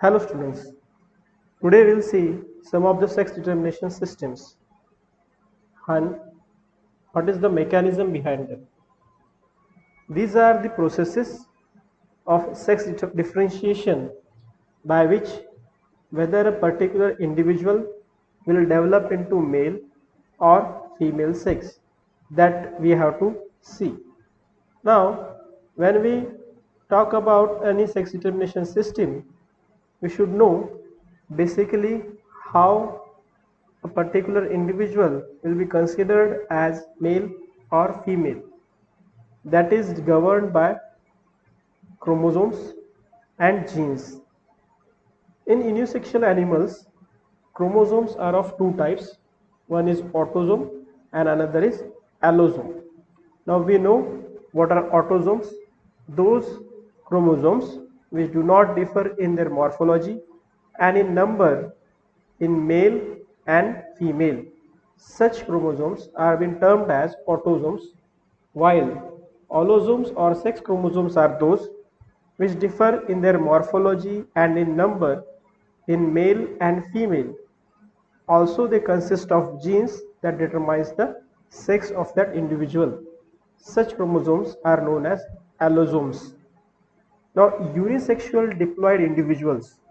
Hello students, today we'll see some of the sex determination systems and what is the mechanism behind them. These are the processes of sex differentiation by which whether a particular individual will develop into male or female sex that we have to see. Now, when we talk about any sex determination system, we should know basically how a particular individual will be considered as male or female. That is governed by chromosomes and genes. In unisexual animals, chromosomes are of two types. One is autosome and another is allosome. Now we know what are autosomes. Those chromosomes which do not differ in their morphology and in number in male and female. Such chromosomes are being termed as autosomes, while allosomes or sex chromosomes are those which differ in their morphology and in number in male and female. Also, they consist of genes that determines the sex of that individual. Such chromosomes are known as allosomes. Now, unisexual diploid individuals,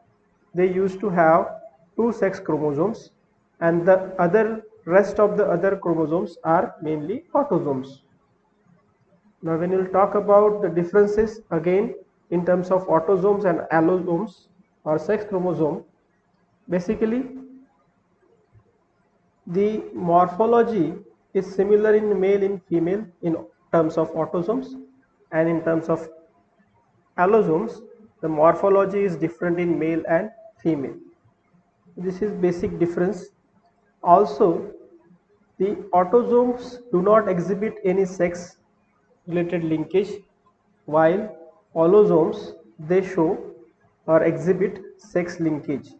they used to have two sex chromosomes and the other rest of the other chromosomes are mainly autosomes. Now, when we'll talk about the differences again in terms of autosomes and allosomes or sex chromosome, basically the morphology is similar in male and female in terms of autosomes, and in terms of allosomes the morphology is different in male and female. This is basic difference. Also, the autosomes do not exhibit any sex related linkage, while allosomes they show or exhibit sex linkage.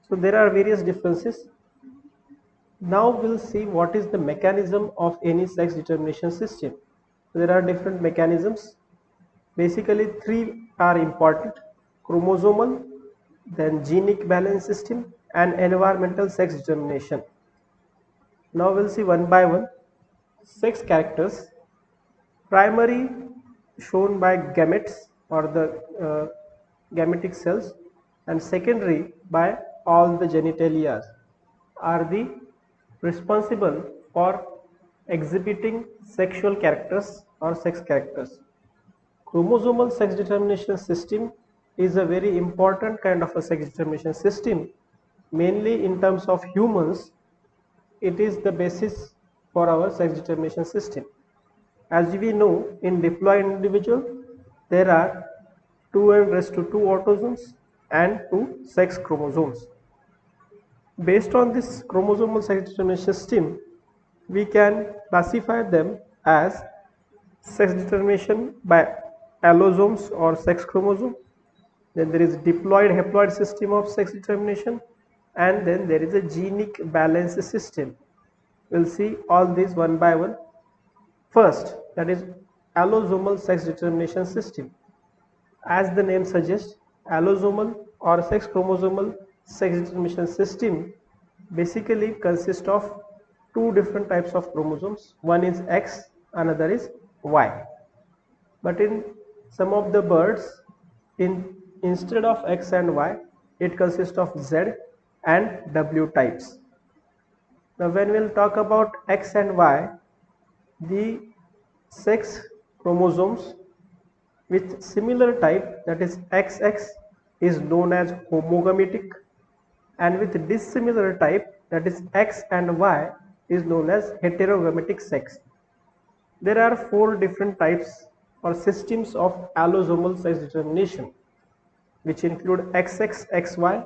So there are various differences. Now we'll see what is the mechanism of any sex determination system. There are different mechanisms. Basically, three are important: chromosomal, then genic balance system, and environmental sex determination. Now we'll see one by one. Sex characters, primary shown by gametes or the gametic cells, and secondary by all the genitalia are the responsible for exhibiting sexual characters or sex characters. Chromosomal sex determination system is a very important kind of a sex determination system. Mainly in terms of humans, it is the basis for our sex determination system. As we know, in diploid individual, there are 2n raised to 2 autosomes and 2 sex chromosomes. Based on this chromosomal sex determination system, we can classify them as sex determination by allosomes or sex chromosome. Then there is diploid haploid system of sex determination, and then there is a genic balance system. We'll see all these one by one. First, that is allosomal sex determination system. As the name suggests, allosomal or sex chromosomal sex determination system basically consists of two different types of chromosomes. One is X, another is Y. But in some of the birds, instead of X and Y, it consists of Z and W types. Now when we'll talk about X and Y, the sex chromosomes with similar type, that is XX, is known as homogametic, and with dissimilar type, that is X and Y, is known as heterogametic sex. There are four different types or systems of allosomal sex determination, which include XXXY,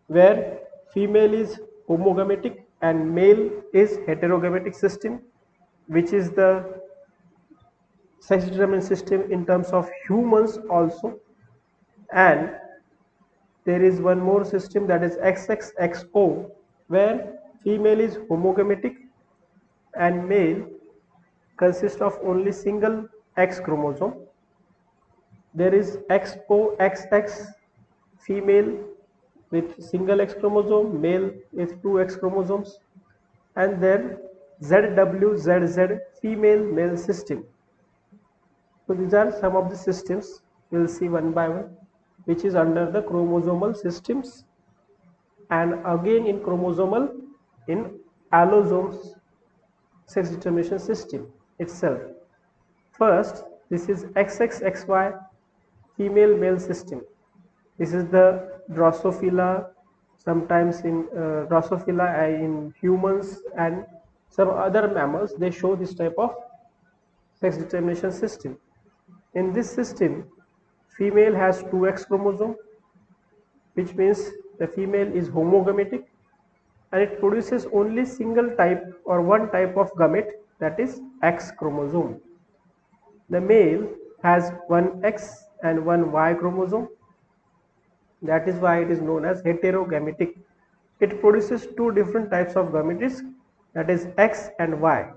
where female is homogametic and male is heterogametic system, which is the sex determinant system in terms of humans also. And there is one more system, that is XXXO, where female is homogametic and male consists of only single X chromosome. There is XOXX female with single X chromosome, male with two X chromosomes, and then ZWZZ female male system. So these are some of the systems we will see one by one, which is under the chromosomal systems, and again in chromosomal in allosomes sex determination system itself. First, this is XXXY female male system. This is the Drosophila, sometimes in Drosophila in humans and some other mammals, they show this type of sex determination system. In this system, female has two X chromosome, which means the female is homogametic, and it produces only single type or one type of gamete, that is X chromosome. The male has one X and one Y chromosome. That is why it is known as heterogametic. It produces two different types of gametes, that is X and Y.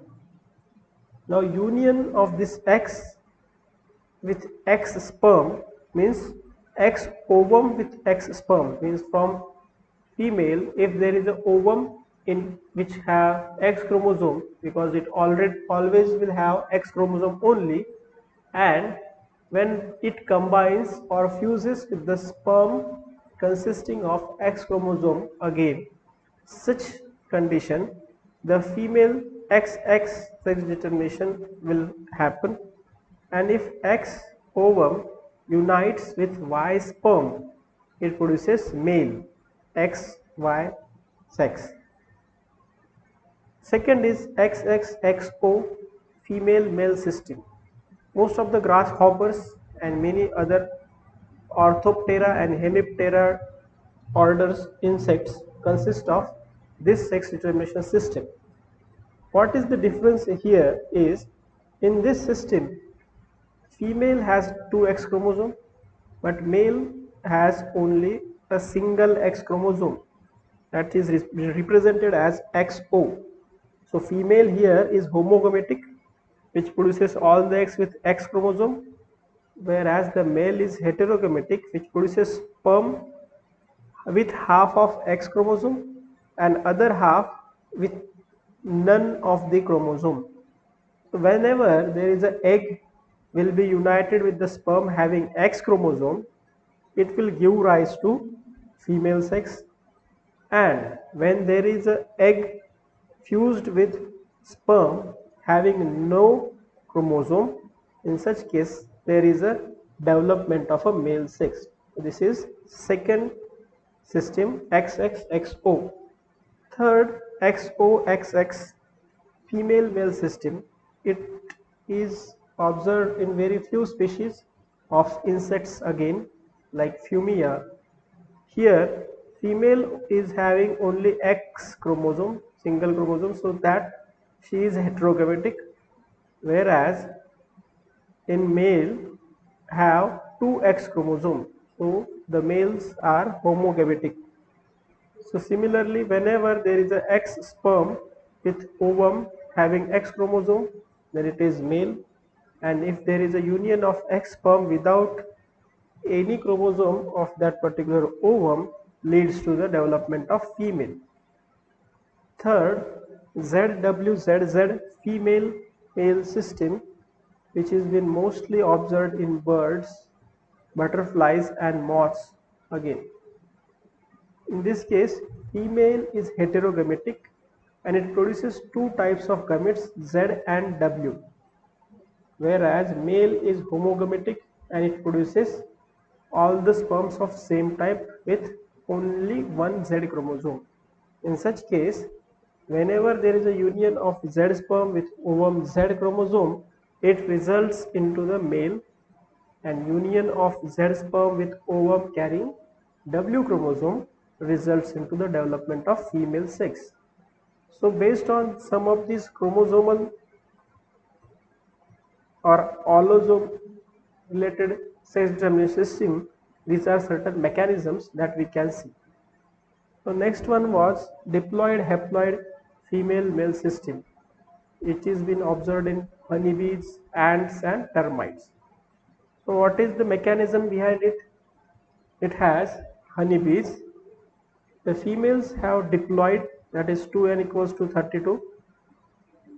Now union of this X with X sperm means X ovum with X sperm, means from female, if there is a ovum in which have X chromosome, because it always will have X chromosome only, and when it combines or fuses with the sperm consisting of X chromosome again, such condition, the female XX sex determination will happen, and if X ovum unites with Y sperm, it produces male XY sex. Second is XXXO female male system. Most of the grasshoppers and many other Orthoptera and Hemiptera orders insects consist of this sex determination system. What is the difference here is, in this system, female has two X chromosome, but male has only a single X chromosome, that is represented as XO. So female here is homogametic, which produces all the X with X chromosome, whereas the male is heterogametic, which produces sperm with half of X chromosome and other half with none of the chromosome. So whenever there is an egg will be united with the sperm having X chromosome, it will give rise to female sex, and when there is an egg fused with sperm having no chromosome, in such case there is a development of a male sex. This is second system, XXXO. Third, XOXX female male system. It is observed in very few species of insects again, like Fumia. Here female is having only X chromosome, single chromosome, so that she is heterogametic, whereas in male have two X chromosome, so the males are homogametic. So similarly, whenever there is a X sperm with ovum having X chromosome, then it is male, and if there is a union of X sperm without any chromosome of that particular ovum, leads to the development of female. Third, ZWZZ female male system, which has been mostly observed in birds, butterflies and moths again. In this case, female is heterogametic and it produces two types of gametes, Z and W, whereas male is homogametic and it produces all the sperms of same type with only one Z chromosome. In such case, whenever there is a union of Z sperm with ovum Z chromosome, it results into the male, and union of Z sperm with ovum carrying W chromosome results into the development of female sex. So based on some of these chromosomal or allosome related sex determination system, these are certain mechanisms that we can see. So next one was diploid haploid female male system. It is been observed in honeybees, ants and termites. So what is the mechanism behind it? It has honeybees, the females have diploid, that is 2n equals to 32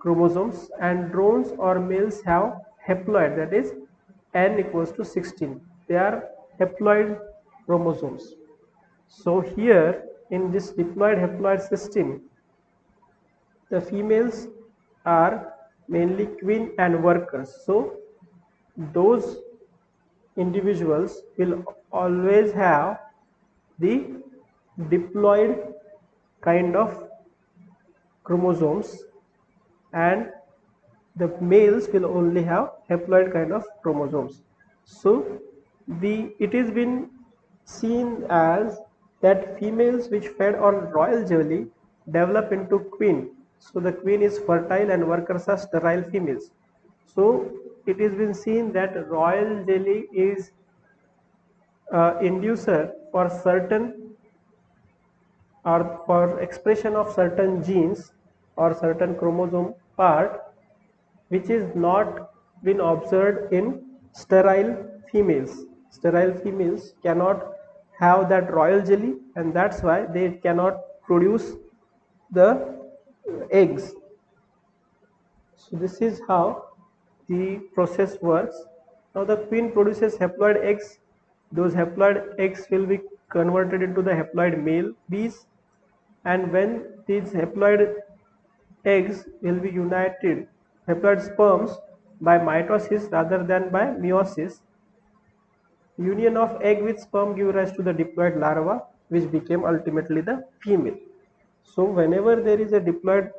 chromosomes, and drones or males have haploid, that is n equals to 16. They are haploid chromosomes. So here in this diploid haploid system, the females are mainly queen and workers. So those individuals will always have the diploid kind of chromosomes, and the males will only have haploid kind of chromosomes. So it has been seen as that females which fed on royal jelly develop into queen. So the queen is fertile and workers are sterile females. So it has been seen that royal jelly is inducer for certain or for expression of certain genes or certain chromosome part which is not been observed in sterile females. Sterile females cannot have that royal jelly, and that's why they cannot produce the eggs. So this is how the process works. Now the queen produces haploid eggs. Those haploid eggs will be converted into the haploid male bees, and when these haploid eggs will be united, haploid sperms, by mitosis rather than by meiosis. Union of egg with sperm give rise to the diploid larva, which became ultimately the female. So whenever there is a diploid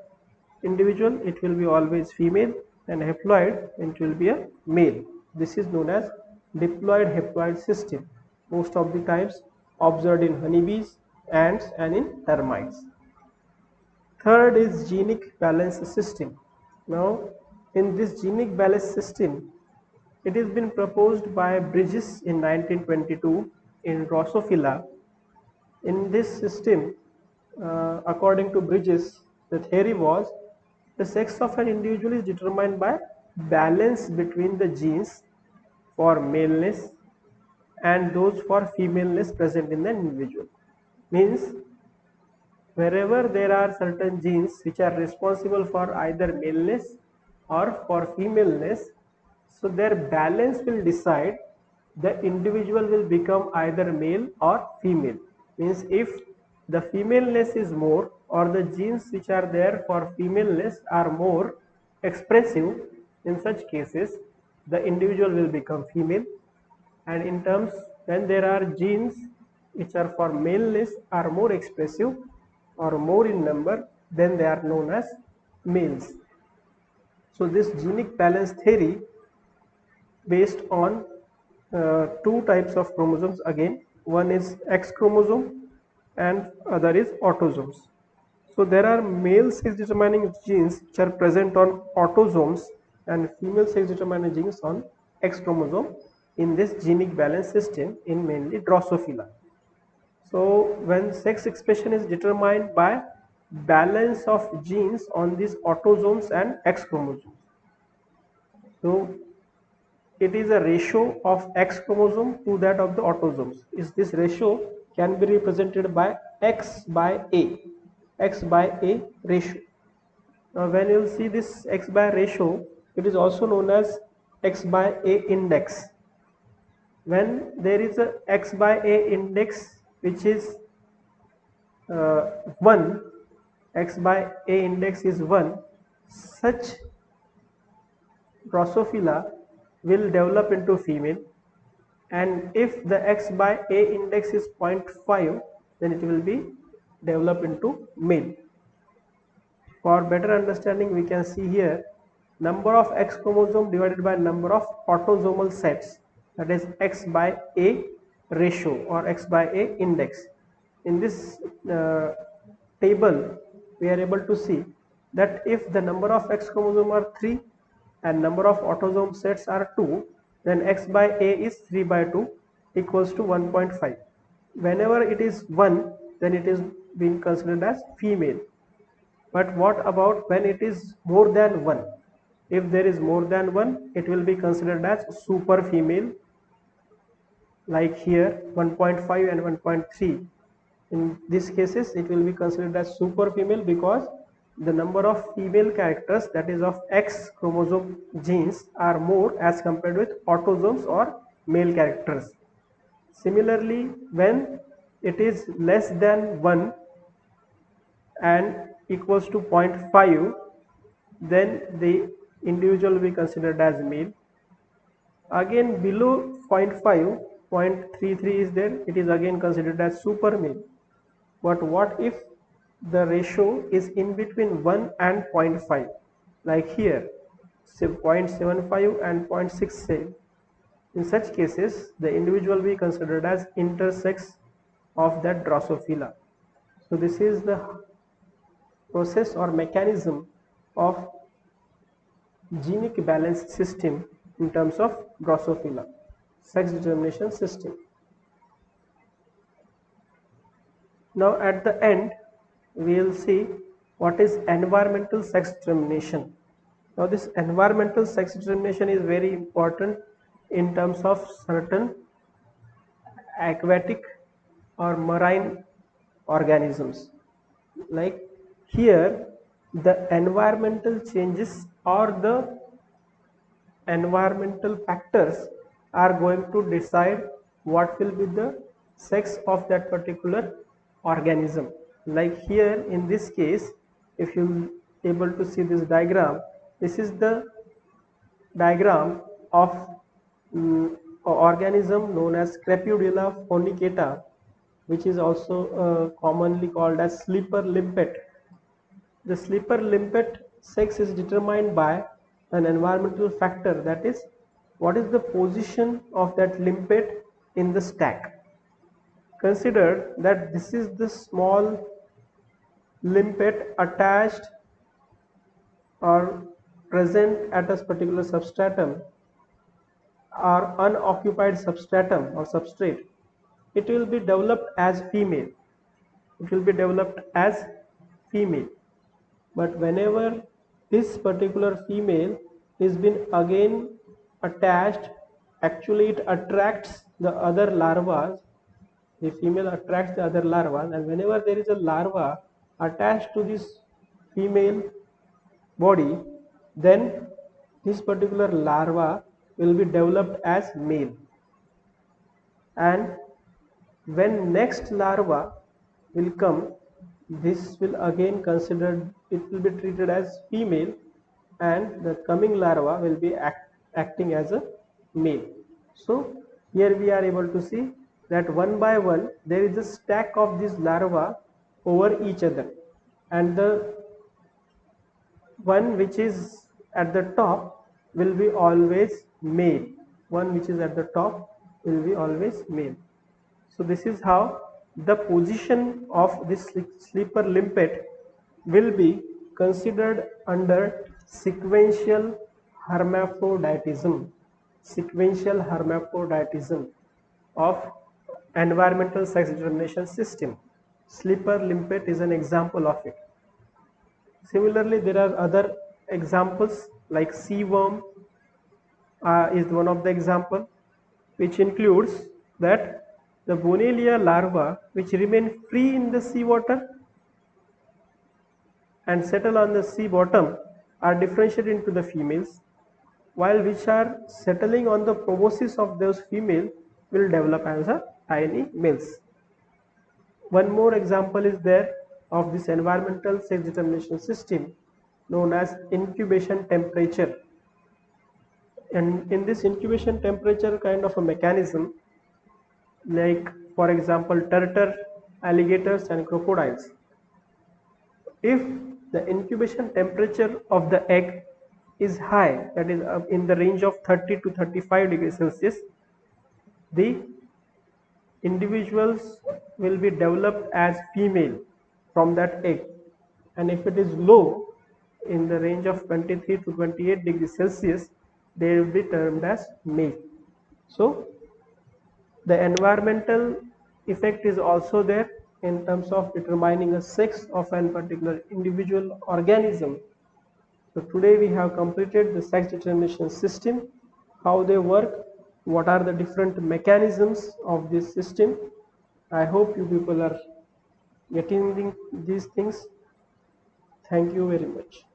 individual, it will be always female, and haploid, it will be a male. This is known as diploid haploid system. Most of the times observed in honeybees, ants, and in termites. Third is genic balance system. Now, in this genic balance system, it has been proposed by Bridges in 1922 in Drosophila. In this system, according to Bridges, the theory was the sex of an individual is determined by balance between the genes for maleness and those for femaleness present in the individual. Means wherever there are certain genes which are responsible for either maleness or for femaleness, so their balance will decide the individual will become either male or female. Means if the femaleness is more, or the genes which are there for femaleness are more expressive, in such cases the individual will become female. And in terms when there are genes which are for maleness are more expressive or more in number, then they are known as males. So this genic balance theory based on two types of chromosomes again. One is X chromosome and other is autosomes. So there are male sex determining genes which are present on autosomes and female sex determining genes on X chromosome in this genic balance system in mainly Drosophila. So when sex expression is determined by balance of genes on these autosomes and X chromosomes. So it is a ratio of X chromosome to that of the autosomes. Is this ratio can be represented by X by A ratio. Now when you will see this X by ratio, it is also known as X by A index. When there is a X by A index which is 1, X by A index is 1, such Drosophila will develop into female, and if the X by A index is 0.5, then it will be developed into male. For better understanding, we can see here number of X chromosome divided by number of autosomal sets, that is X by A ratio or X by A index. In this table, we are able to see that if the number of X chromosome are 3 and number of autosome sets are 2, then X by A is 3 by 2 equals to 1.5. Whenever it is 1, then it is being considered as female. But what about when it is more than 1? If there is more than 1, it will be considered as super female. like here 1.5 and 1.3. In these cases it will be considered as super female because the number of female characters, that is of X chromosome genes, are more as compared with autosomes or male characters. Similarly, when it is less than 1 and equals to 0.5, then the individual will be considered as male. Again below 0.5, 0.33 is there, it is again considered as super male. But what if the ratio is in between 1 and 0.5, like here, say 0.75 and 0.67? In such cases, the individual will be considered as intersex of that Drosophila. So this is the process or mechanism of genic balance system in terms of Drosophila, sex determination system. Now at the end, we will see what is environmental sex determination. Now this environmental sex determination is very important in terms of certain aquatic or marine organisms. Like here, the environmental changes or the environmental factors are going to decide what will be the sex of that particular organism. Like here in this case, if you able to see this diagram, this is the diagram of organism known as Crepuscula fornicata, which is also commonly called as sleeper limpet. The sleeper limpet sex is determined by an environmental factor, that is, what is the position of that limpet in the stack. Consider that this is the small limpet attached or present at a particular substratum or unoccupied substratum or substrate. It will be developed as female. It will be developed as female. But whenever this particular female is been again attached, actually it attracts the other larvae. The female attracts the other larva, and whenever there is a larva attached to this female body, then this particular larva will be developed as male. And when next larva will come, this will again considered, it will be treated as female, and the coming larva will be acting as a male. So here we are able to see that one by one there is a stack of these larvae over each other, and the one which is at the top will be always male. One which is at the top will be always male. So this is how the position of this sleeper limpet will be considered under sequential hermaphroditism. Sequential hermaphroditism of environmental sex determination system. Sleeper limpet is an example of it. Similarly, there are other examples like sea worm is one of the example, which includes that the Bonellia larvae which remain free in the sea water and settle on the sea bottom are differentiated into the females, while which are settling on the proboscis of those female will develop as a tiny males. One more example is there of this environmental sex determination system known as incubation temperature. And in this incubation temperature kind of a mechanism, like for example turtle, alligators and crocodiles, if the incubation temperature of the egg is high, that is in the range of 30 to 35 degrees Celsius, the individuals will be developed as female from that egg, and if it is low in the range of 23 to 28 degrees Celsius, they will be termed as male. So the environmental effect is also there in terms of determining a sex of an particular individual organism. So today we have completed the sex determination system, how they work, what are the different mechanisms of this system. I hope you people are getting these things. Thank you very much.